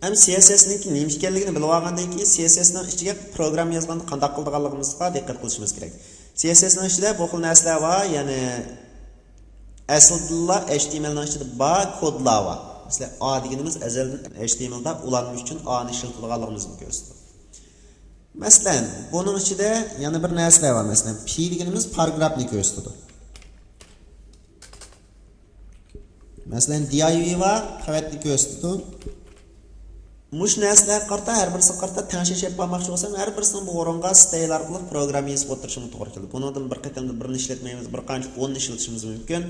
Hem CSS'ninki nima ekanligini bilib olgandan keyin CSS'ning ichiga program yozganda qanday qilganligimizga diqqat qilishimiz kerak. CSS'ning ichida bu xil narsalar bor, ya'ni aslida HTMLning ichida bor kodlar bor. Mesela A deganimiz azaldan HTMLda ulanmış uchun A'ni ishlatilganligimizni ko'rsatadi. Masalan, buning ichida yana bir narsalar bor. Masalan, P deganimiz paragrafni ko'rsatadi. Masalan, div va qavatni ko'rsatadi. Mush narsalar qarta har birisi qarta tanishib yapmoqchi bo'lsam, har birisini bu o'ringa style orqali program yozib o'tirishim to'g'ri keladi. Bundan bir qatamda birini ishlatmaymiz, bir qancha 10 ni ishlatishimiz mumkin.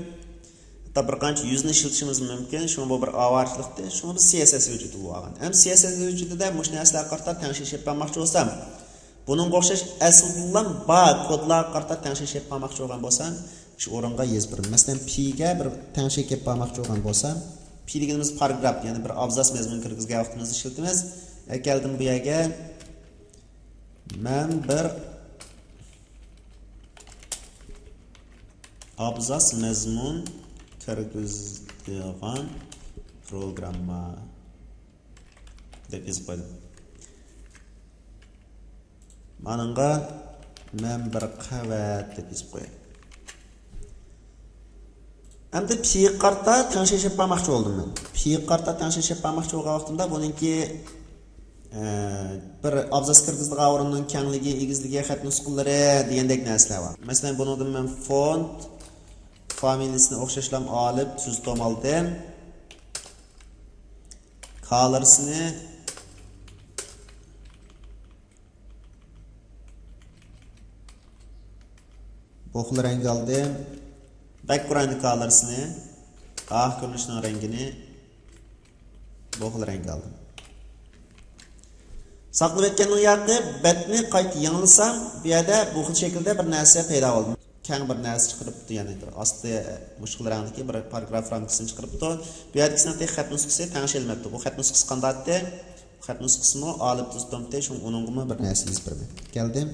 Hatto bir qancha 100 ni ishlatishimiz mumkin. Shuni bu bir avarchilikda, shuni biz CSS vujudi bo'lgan. Ham CSS vujudida mush narsalar qarta tanishib yapmoqchi bo'lsam, buning o'xshash asldan bor kodlar qarta tanishib yapmoqchi bo'lgan bo'lsam, shu o'ringa yozib beraman. Masalan, P ga bir tanishib yapmoqchi bo'lgan bo'lsam, P deganimiz paragraf, ya'ni bir abzas mazmun kirgizgan vaqtimizda ishlatamiz. Keldim bu yerga men bir abzas mazmun kirgizgan programma deb yozib qo'ydim. Mananga men bir qavat deb yozib qo'yay. Endi P qarta tanishib yapmoqchi bo'ldim men. P qarta tanishib yapmoqchi bo'lgan vaqtimda buningki bir abzas kirgizdigan o'rinning kengligi, egizligi, xat nusxalari degandek narsalar bor. Masalan, bundan men font familiyasini o'xshashlam olib tuzdim oldim. Colors'ini bu xil rang oldim. Background colors'ini, ah ko'rinishning rangini bu xil rang oldim. Saqlab etganning yoqi betni qayta yangilasam, bu yerda bu xil shaklda bir narsa paydo bo'ldi. Keng bir narsa chiqaribdi, ya'ni osti mushkul rangdagi bir paragraf ramkasini chiqaribdi. Bu yerdagi xat nusxasi tanishilmabdi. Bu xat nusxasi qandaydi? Xat nusxasini olib tuzdimda, shu uningga bir narsa yozib beraman. Keldim.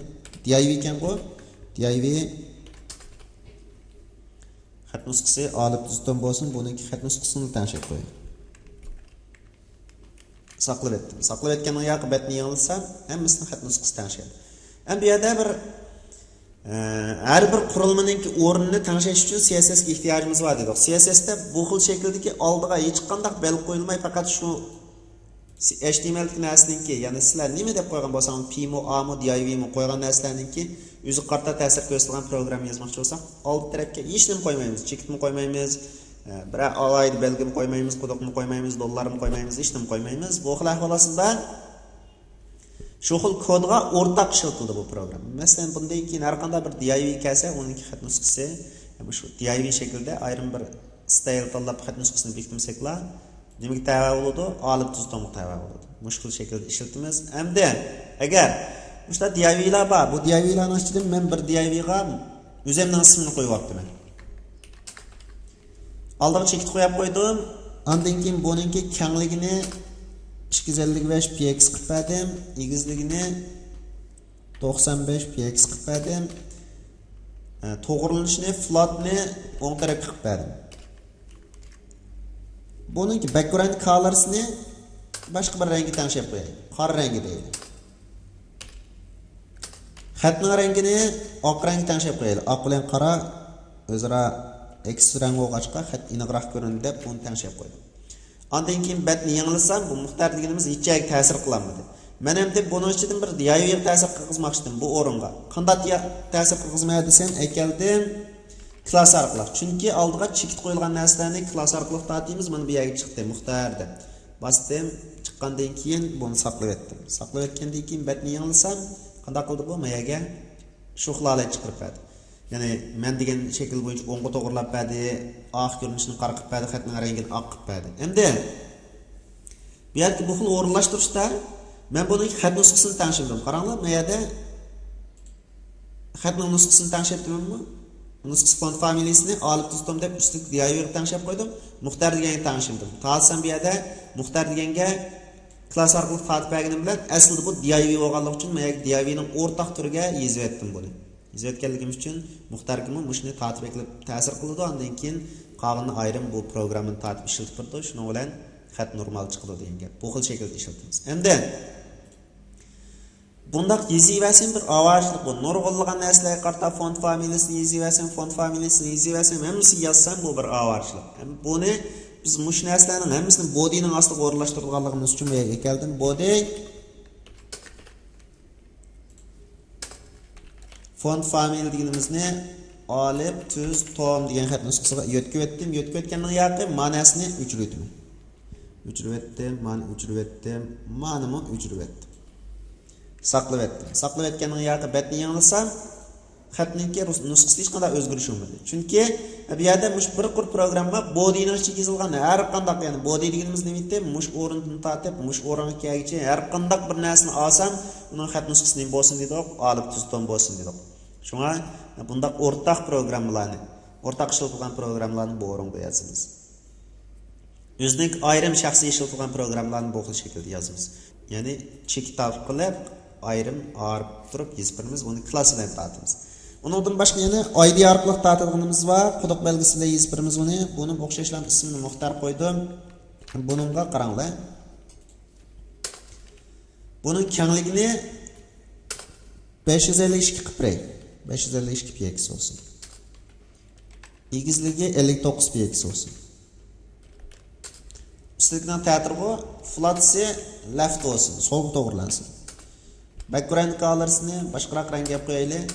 Div ekan bu. Div xat nusxasi olib tuzdim bo'lsin, buningki xat nusxasini tanishib qo'ying. Saqlab etdim. Saqlab etganning yoqi betni yangilasam, hammasini xat nusxasi tanishadi. Ham bu yerda bir har bir qurilmaning o'rnini tanishish uchun CSS ga ehtiyojimiz bor dedik. CSS da bu xil shakldagi oldiga hech qanday bel qo'yilmay, faqat shu HTML narsaninki, ya'ni sizlar nima deb qo'ygan bo'lsangiz, P mo, A mo, div mo qo'ygan narsalarninki o'zi qarta ta'sir ko'rsatgan program yozmoqchi bo'lsak, old tarafga hech nima qo'ymaymiz, chekitni qo'ymaymiz, bir alayda belgini qo'ymaymiz, quduqni qo'ymaymiz, dollarni qo'ymaymiz, hech nima qo'ymaymiz. Bu xil ahvolasida shu xil kodga o'rtaq ishlatildi bu program. Masalan, bundan keyin har qanday bir div kelsa, uningki xat nusxasi shu div shaklda ayrim bir style tanlab xat nusxasini bekitmasaklar, nimaga tava bo'ladi? Olib tuzdim tava bo'ladi. Mushkul shaklda ishlatamiz. Hamda agar Mushta divlar bor. Bu divlarning ichida men bir divga o'zimning ismini qo'yib olibman. Aldiga chekit qo'yib qo'ydim. Undan keyin buningki kengligini 255 px qilib berdim, egizligini 95 px qilib berdim. To'g'rilanishini flatni o'ng tarafga qilib berdim. Buningki background colors'ni boshqa bir rangga tanishib qo'yay. Qora rangi deydi. Xatning rangini oq rangga tanishib qo'yaylik. Oq bilan qora o'zaro X rang bo'lg'achqa xat aniqroq ko'rinadi deb buni tanishib qo'ydim. Undan keyin betni yangilasam, bu muxtarligimiz hech ta'sir qilmadi. Men ham deb buni ichidan bir div ta'sir qilmoqchi edim bu o'ringa. Qanday ta'sir qilmaydi desen, aytgandim klass orqali. Chunki oldiga chekit qo'yilgan narsalarni klass orqali tatimiz, mana bu yerga chiqdi muxtar deb. Bosdim, chiqqandan keyin buni saqlab etdim. Saqlab etgandan keyin betni yangilasam, qanday qildi bu? Mayaga shu xilolay chiqarib berdi. Ya'ni men degan shakl bo'yicha o'ngga to'g'rilab berdi, oq ko'rinishini qora qilib berdi, xatning rangini oq qilib berdi. Endi bu yerda bu xil o'rinlashtirishda men buning xat nusxasini tanishtirdim. Qaranglar, bu yerda xatning nusxasini tanishtirdimmi? Nusxasi font familiyasini olib tuzdim deb ustiga div tanishib qo'ydim. Muxtar deganga tanishtirdim. Qolsam bu yerda muxtar deganga klass orqali fatib berganim bilan aslida bu div bo'lganligi uchun men divning o'rtaq turiga yozib etdim buni. Yozib etganligim uchun muxtarga shuni tatbiq qilib ta'sir qildi. Undan keyin qolgan ayrim bu programni tatbiq ishlatib turdi. Shuning bilan xat normal chiqadi degan gap. Bu xil shaklda ishlatamiz. Endi bundaq yeziversen bir avajlik bu. Nurg'unlagan narsalarga qarata font familiyasini yeziversen, font familiyasini yeziversen, hammasi yazsam bu bir avajlik. Buni biz mush narsalarning hammasini bodyning ostiga o'rlashtirganligimiz uchun bu yerga keldim. Body font family deganimizni olib tuz tom degan xat nusxasiga yo'tkib etdim. Yo'tkib etganning yoqi ma'nosini o'chirdim. O'chirib etdim. Ma'noni o'chirib etdim. Saqlab etdim. Saqlab etganning yoqi betni yanglasam, xatninki nusxasida hech qanday o'zgarish bo'lmadi. Chunki bu yerda mush bir qur programma bodyning ichiga yozilgan har qanday, ya'ni body deganimiz nima deydi? Mush o'rindan tortib, mush o'ringa kelguncha har qanday bir narsani olsam, uning xat nusxasini bo'lsin deydi, olib tuz tom bo'lsin deydi. Shunga bundaq o'rtaq programmalarni, o'rtaq ishlatilgan programmalarni bu o'ringa yozamiz. O'zining ayrim shaxsiy ishlatilgan programmalarni bu xil shaklda yozamiz. Ya'ni chekit qilib, ayrim arib turib yozib uni klassidan tortamiz. Undan boshqa yana ID orqali tortadiganimiz va quduq belgisi bilan yozib uni. Buni o'xshashlar ismini Muxtar qo'ydim. Buningga qaranglar. Buning kengligini 552 qilib 552 px olsun. Egizligi 59 px olsun. Üstünden teatrgo flatsi left olsun. Solga to'g'rilansin. Background colors'ni boshqaroq rangga qo'yib qo'yaylik.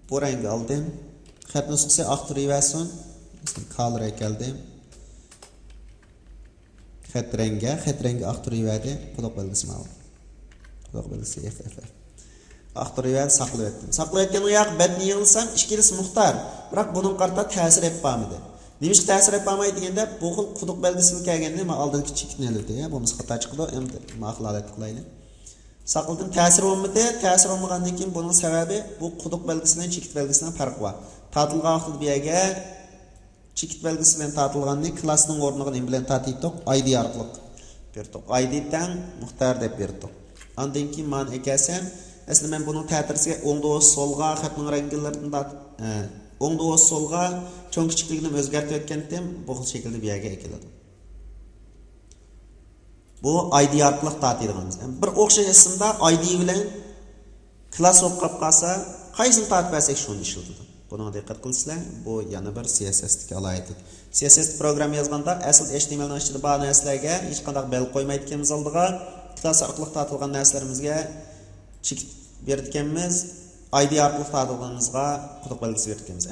Bu rangni oldim. Xat nusxasi oqtiraversin. Color keldim. Xat rangi oqtiraverdi. Quduq belgisi ma'lum. Quduq belgisi FFF. Oqtiraverdi, saqlab etdim. Saqlab etgan yoq betni yig'ilsam, ishkilisi Muxtar. Biroq buning qarta ta'sir etmadi. Nimish ta'sir etmaydi deganda bu xil quduq belgisiga kelganda men oldingi chekitni oldi, bo'lmasa xato chiqdi, endi ma'qulat qilaylik. Saqladim, ta'sir olmadi. Ta'sir olmagandan keyin buning sababi bu quduq belgisi bilan chekit belgisining farqi bor. Tortilgan vaqtida bu yerga chekit belgisi bilan tortilganni klassning o'rniga nima bilan tortdik? ID orqali berdik. ID dan Muxtar deb berdik. Ondan keyin men ekasam, aslida men buning ta'tirsiga o'ngda solga xatning ranglaridan o'ngda solga cho'ng kichikligini o'zgartirib o'tgandim, bu xil shaklda bu yerga ekiladi. Bu ID orqali tortadiganmiz. Bir o'xshash ismda ID bilan klass bo'lib qolsa, qaysini tortib bersak shuni ishlatadi. Buna diqqat qilsanglar, bu yana bir CSS-dagi alohidalik. CSS program yozganda asl HTML ning ichida bor narsalarga hech qanday bel qo'ymayotganimiz oldiga klass orqali tortilgan narsalarimizga chekit berganmiz, ID orqali tortilganimizga quduq belgisi berganmiz.